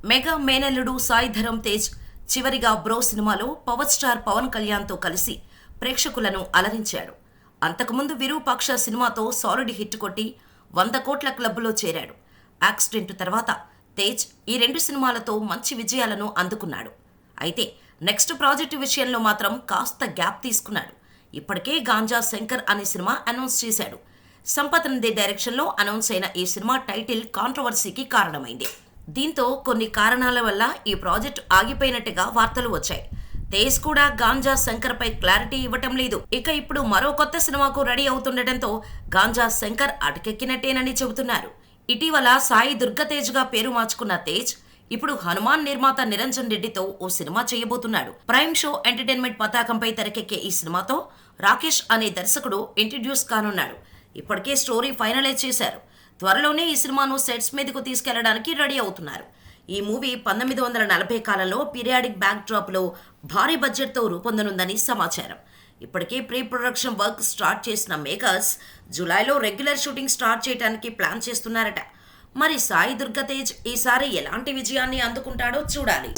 Mega మేనల్లుడు సాయి ధరమ్ తేజ్ చివరిగా bro సినిమాలో పవర్ స్టార్ పవన్ కళ్యాణ్తో కలిసి ప్రేక్షకులను అలరించాడు. అంతకుముందు విరూపాక్ష సినిమాతో సాలిడ్ హిట్ కొట్టి 100 కోట్ల క్లబ్లో చేరాడు. యాక్సిడెంట్ తర్వాత తేజ్ ఈ 2 సినిమాలతో మంచి విజయాలను అందుకున్నాడు. అయితే నెక్స్ట్ ప్రాజెక్టు విషయంలో మాత్రం కాస్త గ్యాప్ తీసుకున్నాడు. ఇప్పటికే గాంజా శంకర్ అనే సినిమా అనౌన్స్ చేశాడు. సంపత్ నందే డైరెక్షన్లో అనౌన్స్ అయిన ఈ సినిమా టైటిల్ కాంట్రవర్సీకి కారణమైంది. దీంతో కొన్ని కారణాల వల్ల ఈ ప్రాజెక్ట్ ఆగిపోయినట్టుగా వార్తలు వచ్చాయి. తేజ్ కూడా గాంజా శంకర్ పై క్లారిటీ ఇవ్వటం లేదు. ఇక ఇప్పుడు మరో కొత్త సినిమాకు రెడీ అవుతుండటంతో గాంజా శంకర్ అటకెక్కినట్టేనని చెబుతున్నారు. ఇటీవల సాయి దుర్గతేజ్ గా పేరు మార్చుకున్న తేజ్ ఇప్పుడు హనుమాన్ నిర్మాత నిరంజన్ రెడ్డితో ఓ సినిమా చేయబోతున్నాడు. ప్రైమ్ షో ఎంటర్టైన్మెంట్ పతాకంపై తెరకెక్కే ఈ సినిమాతో రాకేష్ అనే దర్శకుడు ఇంట్రడ్యూస్ కానున్నాడు. ఇప్పటికే స్టోరీ ఫైనలైజ్ చేశారు. త్వరలోనే ఈ సినిమాను సెట్స్ మీదకు తీసుకెళ్లడానికి రెడీ అవుతున్నారు. ఈ మూవీ 1940 కాలంలో పీరియాడిక్ బ్యాక్ డ్రాప్ లో భారీ బడ్జెట్ తో రూపొందనుందని సమాచారం. ఇప్పటికే ప్రీ ప్రొడక్షన్ వర్క్ స్టార్ట్ చేసిన మేకర్స్ జూలైలో రెగ్యులర్ షూటింగ్ స్టార్ట్ చేయడానికి ప్లాన్ చేస్తున్నారట. మరి సాయి దుర్గతేజ్ ఈసారి ఎలాంటి విజయాన్ని అందుకుంటాడో చూడాలి.